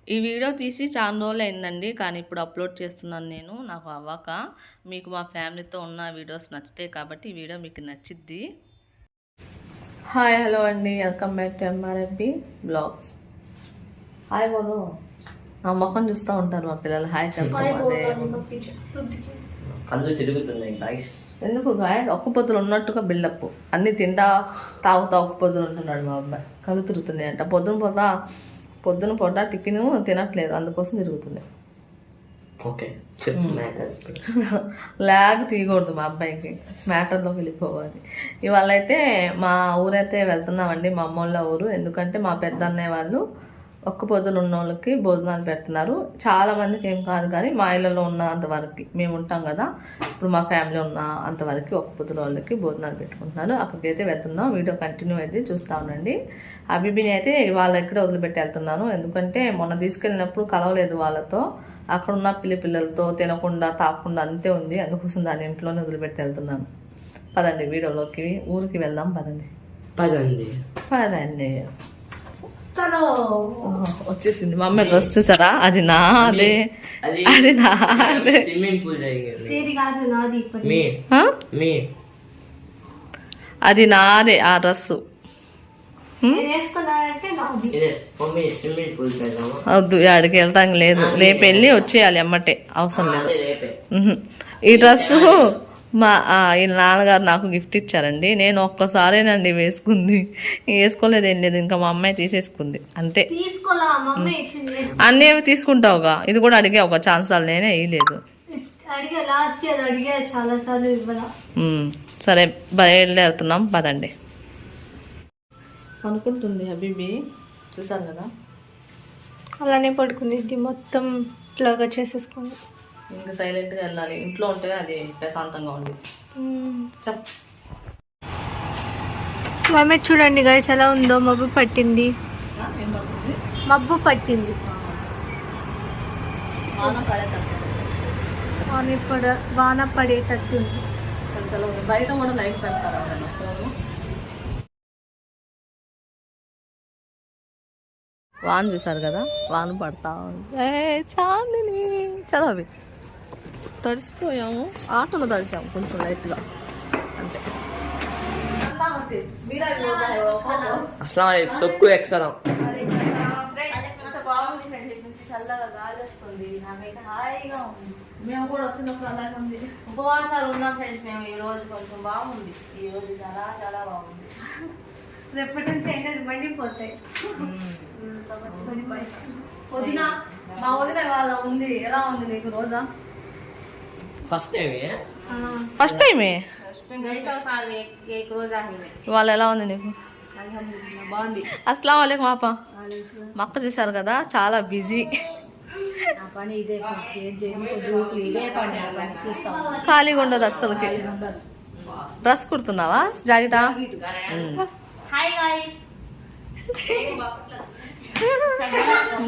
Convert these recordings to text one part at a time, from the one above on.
ఈ వీడియో తీసి చాలా రోజులు అయిందండి, కానీ ఇప్పుడు అప్లోడ్ చేస్తున్నాను నేను. నాకు అవ్వక. మీకు మా ఫ్యామిలీతో ఉన్న వీడియోస్ నచ్చుతాయి కాబట్టి ఈ వీడియో మీకు నచ్చిద్ది. హాయ్ హలో అండి, welcome back to MRFB blogs. Hi బోలో. నా మొఖం చూస్తూ ఉంటారు మా పిల్లలు. హాయ్ చెప్పాలి. కళ్ళు తిరుగుతున్నాయి గాయస్. ఎందుకు గాయ? ఒక్క పొద్దులు ఉన్నట్టుగా బిల్డప్. అన్నీ తింటా తాగుతా ఒక్క పొద్దులు ఉంటున్నాడు మా అబ్బాయి. కళ్ళు తిరుగుతున్నాయి అంట. పొద్దున పూట టిఫిన్ తినట్లేదు, అందుకోసం తిరుగుతుంది. ఓకే, లాగ్ తీయకూడదు మా అబ్బాయికి, మ్యాటర్లోకి వెళ్ళిపోవాలి. ఇవాళ అయితే మా ఊరైతే వెళ్తున్నామండి, మా అమ్మోళ్ళ ఊరు. ఎందుకంటే మా పెద్ద అన్నయ్య వాళ్ళు ఒక్క పొద్దులు ఉన్న వాళ్ళకి భోజనాలు పెడుతున్నారు. చాలా మందికి ఏం కాదు, కానీ మా ఇళ్ళలో ఉన్న అంతవరకు మేము ఉంటాం కదా, ఇప్పుడు మా ఫ్యామిలీ ఉన్న అంతవరకు ఒక్క పొద్దుల వాళ్ళకి భోజనాలు పెట్టుకుంటున్నారు. అక్కడికి అయితే వెళ్తున్నాం. వీడియో కంటిన్యూ అయితే చూస్తూ ఉండండి. అభిబిని అయితే వాళ్ళ ఇక్కడే వదిలిపెట్టి వెళ్తున్నాను, ఎందుకంటే మొన్న తీసుకెళ్ళినప్పుడు కలవలేదు వాళ్ళతో. అక్కడున్న పిల్లలతో తినకుండా తాకుండా అంతే ఉంది, అందుకోసం దాని ఇంట్లోనే వదిలిపెట్టి వెళ్తున్నాను. పదండి వీడియోలోకి, ఊరికి వెళ్దాం. పదండి. వచ్చేసింది మా అమ్మాయి డ్రెస్, చూసారా? అది నాదే, అది నాదే. అది నాదే ఆ డ్రెస్సు. వద్దు, ఆడికి వెళ్తాం లేదు, రేపు వెళ్ళి వచ్చేయాలి అమ్మటే, అవసరం లేదు. ఈ డ్రెస్సు మా ఈ నాన్నగారు నాకు గిఫ్ట్ ఇచ్చారండి. నేను ఒక్కసారేనండి వేసుకుంది, వేసుకోలేదు, ఏం లేదు. ఇంకా మా అమ్మాయి తీసేసుకుంది అంతే. అన్నీ ఏమి తీసుకుంటావుగా, ఇది కూడా అడిగే ఒక ఛాన్స్ నేనే వేయలేదు. సరే బయలుదేరుతున్నాం, పదండి. అనుకుంటుంది హబీబీ, చూసారు కదా, అలానే పడుకునేది, మొత్తం ఇట్లాగా చేసేసుకుంది. ఇంకా సైలెంట్గా వెళ్ళాలి, ఇంట్లో ఉంటే అది ప్రశాంతంగా ఉంది. క్లైమేట్ చూడండి గైస్ ఎలా ఉందో. మబ్బు పట్టింది, మబ్బు పట్టింది. వాన పడేటట్టుంది. బయట కూడా లైట్ పెడతారా? వాన చూసారు కదా, వాన పడతా ఉంది. చాందిని చదవి తడిసిపోయాము, ఆటోలో తడిసాము కొంచెం లైట్గా అంతే. సొక్కు ఎక్సలం చల్లగా గాలి వస్తుంది, నాకైతే హాయిగా ఉంది. మేము కూడా వచ్చినప్పుడు అలాగే ఉంది. ఉపవాసాలు ఉన్నాం ఫ్రెండ్స్ మేము. ఈ రోజు కొంచెం బాగుంది, ఈ రోజు చాలా చాలా బాగుంది. రేపటి నుంచి ఎండలు మండిపోతాయి. వదిన, మా వదిన వాళ్ళ ఉంది. ఎలా ఉంది నీకు రోజా? ఫస్ట్ టైమే ఇవాళ ఎలా ఉంది నీకు? బాగుంది. అస్సలం వాలేకుం మాప. మా అక్క చూసారు కదా, చాలా బిజీ, ఖాళీగా ఉండదు అస్సలకి. డ్రెస్ కుడుతున్నావా? జాకెటా?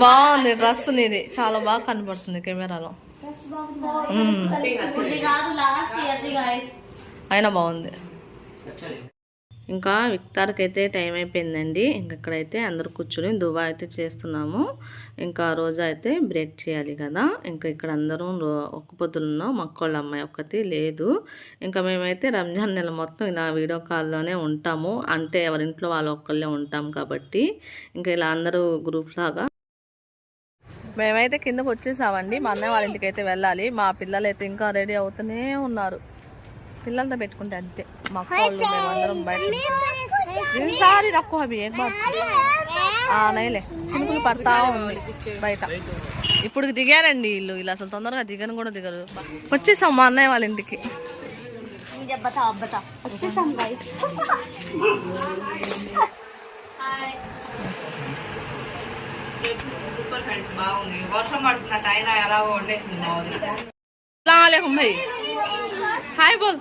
బాగుంది డ్రెస్ నీది, చాలా బాగా కనబడుతుంది కెమెరాలో. అయినా బాగుంది. ఇంకా ఇఫ్తార్కి అయితే టైం అయిపోయిందండి. ఇక్కడైతే అందరు కూర్చుని దువా అయితే చేస్తున్నాము. ఇంకా రోజా అయితే బ్రేక్ చేయాలి కదా. ఇంకా ఇక్కడ అందరూ ఒక్క పొద్దులున్నాం, మక్కోళ్ళ అమ్మాయి ఒక్కటి లేదు. ఇంకా మేమైతే రంజాన్ నెల మొత్తం ఇలా వీడియో కాల్లోనే ఉంటాము, అంటే ఎవరింట్లో వాళ్ళు ఒక్కళ్ళే ఉంటాం కాబట్టి. ఇంకా ఇలా అందరూ గ్రూప్ లాగా మేమైతే కిందకు వచ్చేసామండి. మా అన్నయ్య వాళ్ళ ఇంటికి అయితే వెళ్ళాలి. మా పిల్లలు అయితే ఇంకా రెడీ అవుతూనే ఉన్నారు. పిల్లలతో పెట్టుకుంటే అంతే, మా కోళ్ళు మేమందరం బయట. సారీ రక్కు అవి ఏం నైలే, చినుకులు పడతా ఉంది బయట. ఇప్పుడు దిగారండి వీళ్ళు, వీళ్ళు అసలు తొందరగా దిగను కూడా దిగరు. వచ్చేసాం మా అన్నయ్య వాళ్ళ ఇంటికి. బాగుంది, వర్షం పడుతున్నట్టు అయినా ఎలాగో వండేసింది మా వదిన. అస్సలాముఅలైకుం భాయ్, హాయ్ బోల్.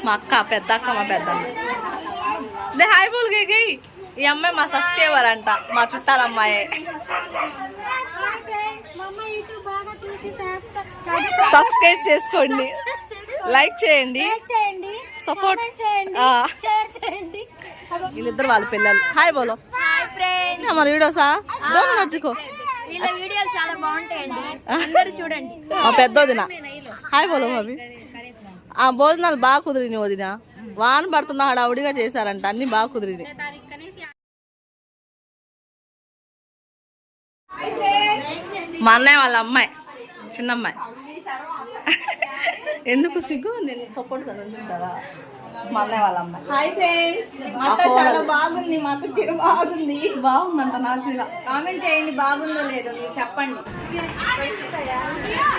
మా అక్క, పెద్ద అక్క, మా పెద్ద అదే హాయ్ బోల్. గై ఈ అమ్మాయి మా సబ్స్క్రైబర్ అంట, మా చుట్టాల అమ్మాయి. సబ్స్క్రైబ్ చేసుకోండి, లైక్ చేయండి, సపోర్ట్. వీళ్ళిద్దరు వాళ్ళ పిల్లలు. హాయ్ బోలో. ఫ్రెండ్స్. మరి వీడియోసా దూరం వచ్చుకో. వీళ్ళ వీడియోలు చాలా బాగుంటాయండి, అందరూ చూడండి. మా పెద్ద వదిన హాయ్ బోలో అవి. ఆ భోజనాలు బాగా కుదిరినాయి వదిన. వాన పడుతున్నా హడావుడిగా చేశారంట, అన్ని బాగా కుదిరినాయి. మా అన్నయ్య వాళ్ళ అమ్మాయి, చిన్న అమ్మాయి. ఎందుకు సిగ్గు, నేను సపోర్ట్ కదా. మా అన్నయ్య వాళ్ళ అమ్మాయి. Hi friends. చాలా బాగుంది, మాకు చీర బాగుంది. బాగుందంట నా చీర. కామెంట్ చేయండి బాగుందో లేదో, మీరు చెప్పండి.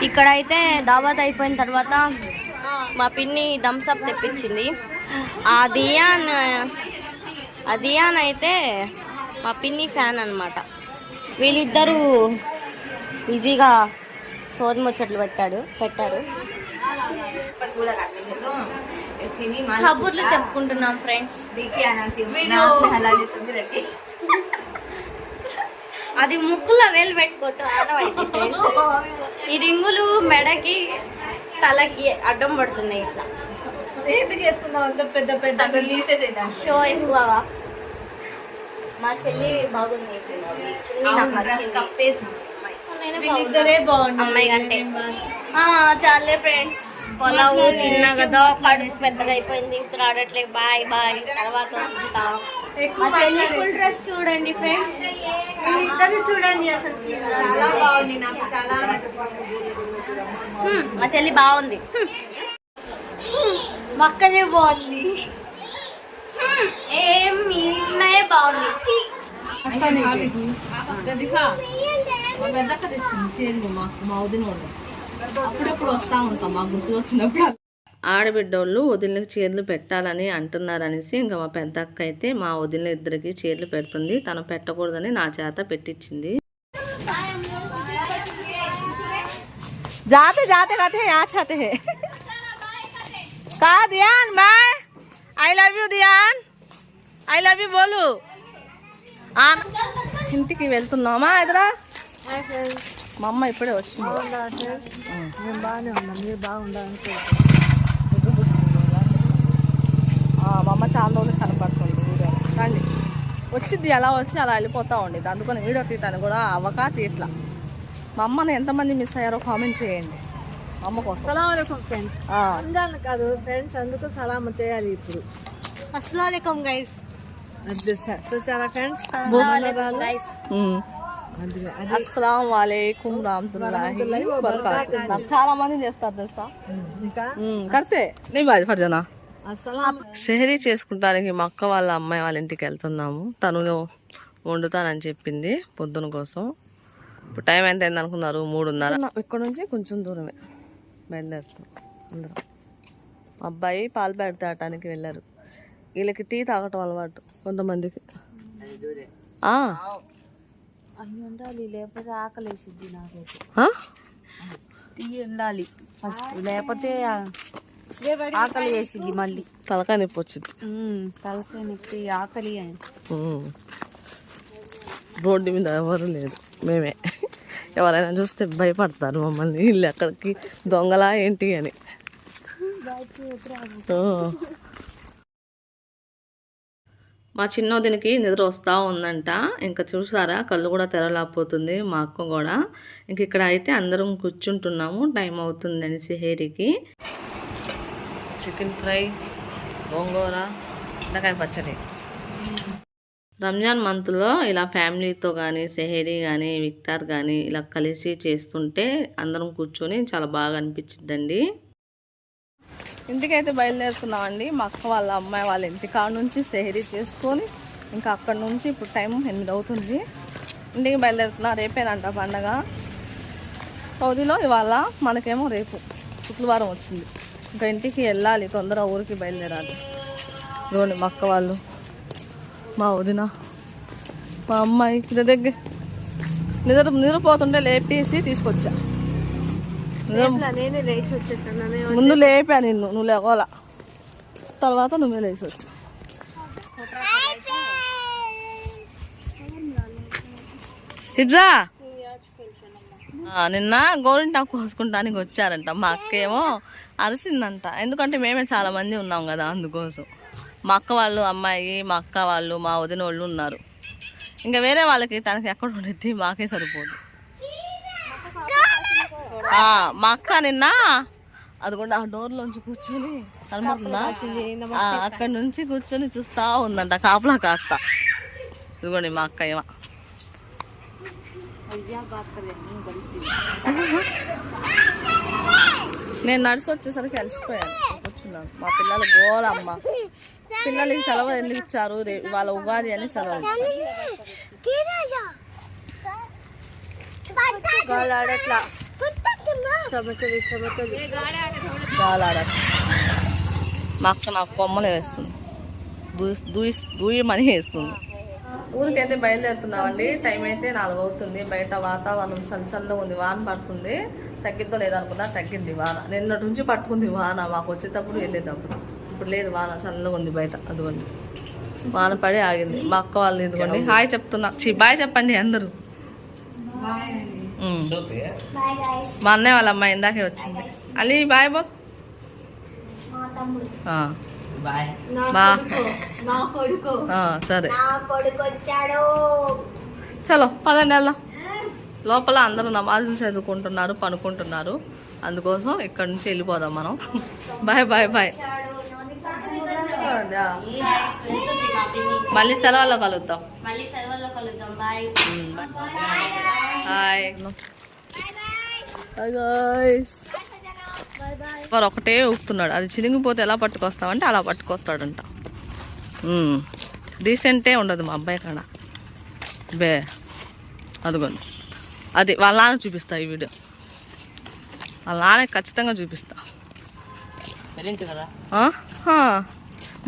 ఇక్కడ అయితే దావత్ అయిపోయిన తర్వాత మా పిన్ని థమ్స్అప్ తెప్పించింది. ఆ దియాన్ అయితే మా పిన్ని ఫ్యాన్ అన్నమాట. వీళ్ళిద్దరూ ఈజీగా సోది ముచ్చట్లు పెట్టారు. కబుర్లు చెప్పుకుంటున్నాం ఫ్రెండ్స్. అది ముక్కులో వేలు పెట్టుకోవటం ఆనవాయితీ ఫ్రెండ్స్. ఈ రింగులు మెడకి తలకి అడ్డం పడుతున్నాయి ఇట్లా. షో ఎక్కువ. మా చెల్లి బాగుంది, అమ్మాయి కంటే. చాలే ఫ్రెండ్స్, పొలావు తిన్నా కదా, కడుపు పెద్దగా అయిపోయింది, ఇప్పుడు ఆడట్లేదు. బాయ్ బాయ్, తర్వాత వస్తుంటాం. మా చెల్లి ఫుల్ డ్రెస్ చూడండి ఫ్రెండ్స్, ఇద్దరు చూడండి. అసలు చాలా బాగుంది, నాకు చాలా మా చెల్లి బాగుంది. మక్కనే బాగుంది, ఏం మీరే బాగుంది. అప్పుడప్పుడు వస్తా ఉంటాం, మా గుర్తులు వచ్చినప్పుడు. ఆడబిడ్డోళ్ళు వదిలికి చీరలు పెట్టాలని అంటున్నారనేసి ఇంకా మా పెద్ద అక్క అయితే మా వదిలిన ఇద్దరికి చీరలు పెడుతుంది. తను పెట్టకూడదని నా చేత పెట్టించింది. जाते जाते कहते हैं यहाँ चाहते हैं कहा ध्यान मैं आई लव यू ध्यान आई लव यू बोलू ఇంటికి వెళ్తున్నామా ఎదురా. మా అమ్మ ఇప్పుడే వచ్చింది. మా అమ్మ చాలా రోజులు కనపడుతుంది. వీడియో రండి, వచ్చింది అలా వచ్చి అలా వెళ్ళిపోతా ఉండేది. అందుకని వీడియో తీయటానికి కూడా అవ్వక తీయట్లా. మా అమ్మని ఎంతమంది మిస్ అయ్యారో కామెంట్ చేయండి. అమ్మ కోసం అస్సలాముఅలైకుం ఫ్రెండ్స్. రంజాన్ కాదు ఫ్రెండ్స్, అందుకు సలాం చేయాలి ఇప్పుడు. అస్సలాముఅలైకుం గైస్. చూసారా ఫ్రెండ్స్, అస్సలాం వాలేకుం రాహమతుల్లాహి వబరకాతుహు. నాకు చాలా మంది చేస్తారు తెలుసా. కడితే నీ బాధ ఫర్జనా. సెహరీ చేసుకుంటానికి మా అక్క వాళ్ళ అమ్మాయి వాళ్ళ ఇంటికి వెళ్తున్నాము. తను వండుతానని చెప్పింది పొద్దున కోసం. ఇప్పుడు టైం ఎంత అయింది అనుకున్నారు, 3:30. ఇక్కడ నుంచి కొంచెం దూరమే బయలుదేరుతాం అందరం. అబ్బాయి పాలు పెడతాటానికి వెళ్ళారు. వీళ్ళకి టీ తాగటం అలవాటు కొంతమందికి. ఉండాలి, లేకపోతే ఆకలి వేసిద్ది నాకైతే. టీ ఉండాలి ఫస్ట్, లేకపోతే ఆకలి వేసిద్ది. మళ్ళీ తలకాయ నొప్పి వచ్చింది. తలకాయ నొప్పి, ఆకలి. రోడ్డు మీద ఎవరు లేదు, మేమే. ఎవరైనా చూస్తే భయపడతారు మమ్మల్ని, ఇల్లు ఎక్కడికి దొంగలా ఏంటి అని. మా చిన్నోదినికి నిద్ర వస్తూ ఉందంట. ఇంకా చూసారా, కళ్ళు కూడా తెరలేకపోతుంది మా అక్క కూడా. ఇంక ఇక్కడ అయితే అందరం కూర్చుంటున్నాము, టైం అవుతుందని సెహరీకి. చికెన్ ఫ్రై, గోంగూర, బెండకాయ పచ్చడి. రంజాన్ మంత్లో ఇలా ఫ్యామిలీతో కానీ సెహరీ కానీ ఇఫ్తార్ కానీ ఇలా కలిసి చేస్తుంటే అందరం కూర్చొని చాలా బాగా అనిపించిద్దండి. ఇంటికైతే బయలుదేరుతున్నామండి. మా అక్క వాళ్ళ అమ్మాయి వాళ్ళ ఇంటికాడ నుంచి సెహరీ చేసుకొని ఇంకా అక్కడ నుంచి ఇప్పుడు టైం 8 అవుతుంది. ఇంటికి బయలుదేరుతున్నా. రేపేనంట పండగ సౌదీలో. ఇవాళ మనకేమో రేపు శుక్రవారం వచ్చింది. ఇంకా ఇంటికి వెళ్ళాలి, తొందరగా ఊరికి బయలుదేరాలి. ఇదిగోండి మా అక్క వాళ్ళు, మా వదిన, మా అమ్మాయి దగ్గర నిద్రపోతుంటే లేపేసి తీసుకొచ్చా. ముందు లేపా నిన్ను, నువ్వు లేకోలా, తర్వాత నువ్వే లేచి వచ్చా. ఇట్రా. నిన్న గోరింటాకు కోసుకుంటానికి వచ్చారంట. మా అక్క ఏమో అరిసిందంట, ఎందుకంటే మేమే చాలా మంది ఉన్నాం కదా అందుకోసం. మా అక్క వాళ్ళు అమ్మాయి, మా అక్క వాళ్ళు, మా వదిన వాళ్ళు ఉన్నారు. ఇంకా వేరే వాళ్ళకి తనకి ఎక్కడ ఉండిద్ది, మాకే సరిపోదు. మా అక్క నిన్న అదిగోండి ఆ డోర్లోంచి కూర్చొని కనబడుతుందా, అక్కడ నుంచి కూర్చొని చూస్తా ఉందంట కాపలా కాస్త. ఇదిగోండి మా అక్క ఏమో. నేను నడిచి వచ్చేసరికి అలసిపోయాను, కూర్చున్నాను. మా పిల్లలు గోల అమ్మ, పిల్లలకి సెలవు ఎందుకు ఇచ్చారు, వాళ్ళ ఉగాది అని సెలవు ఇచ్చారు. మా అక్క నాకు కొమ్మలు వేస్తుంది, దూయమని వేస్తుంది. ఊరికైతే బయలుదేరుతున్నామండి. టైం అయితే 4 అవుతుంది. బయట వాతావరణం చల్లగా ఉంది, వాన పడుతుంది. తగ్గిద్దో లేదనుకున్నా, తగ్గింది వాన. నిన్నటి నుంచి పట్టుకుంది వాన, మాకు వచ్చేటప్పుడు వెళ్ళేటప్పుడు. ఇప్పుడు లేదు వాన, చల్లగా ఉంది బయట. అదిగోండి వాన పడి ఆగింది. మా అక్క వాళ్ళు ఇదిగోండి హాయ్ చెప్తున్నా. బాయ్ చెప్పండి అందరూ. మా అన్నయ్య వాళ్ళ అమ్మాయి ఇందాకే వచ్చింది. అలీ బాయ్ బాబు. సరే చలో పదండి వెళ్దాం. లోపల అందరూ నమాజులు చదువుకుంటున్నారు, పనుకుంటున్నారు. అందుకోసం ఇక్కడ నుంచి వెళ్ళిపోదాం మనం. Bye bye bye. మళ్ళీ సెలవుల్లో కలుద్దాం. హాయ్ వారు ఒకటే ఊపుతున్నాడు. అది చినిగిపోతే ఎలా పట్టుకొస్తామంటే అలా పట్టుకొస్తాడంట. డీసెంటే ఉండదు మా అబ్బాయి కాడ. బే అదిగోండి, అది వాళ్ళ నాన్న చూపిస్తా. ఈ వీడియో వాళ్ళ నాన్న ఖచ్చితంగా చూపిస్తా.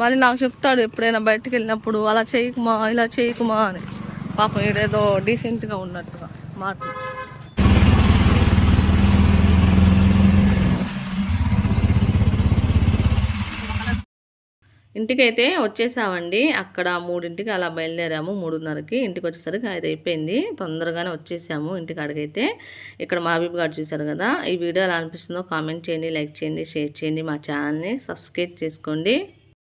మళ్ళీ నాకు చెప్తాడు ఎప్పుడైనా బయటకు వెళ్ళినప్పుడు, అలా చేయకుమా ఇలా చేయకుమా అని. పాపం ఈడేదో డీసెంట్గా ఉన్నట్టుగా మాటలు. ఇంటికైతే వచ్చేసామండి. అక్కడ 3ంటికి అలా బయలుదేరాము. 3:30కి ఇంటికి వచ్చేసరికి 5 అయిపోయింది. తొందరగానే వచ్చేసాము ఇంటికి. అడిగైతే ఇక్కడ మా హబీబ్ గారు చూశారు కదా. ఈ వీడియో ఎలా అనిపిస్తుందో కామెంట్ చేయండి, లైక్ చేయండి, షేర్ చేయండి. మా ఛానల్ని సబ్స్క్రైబ్ చేసుకోండి.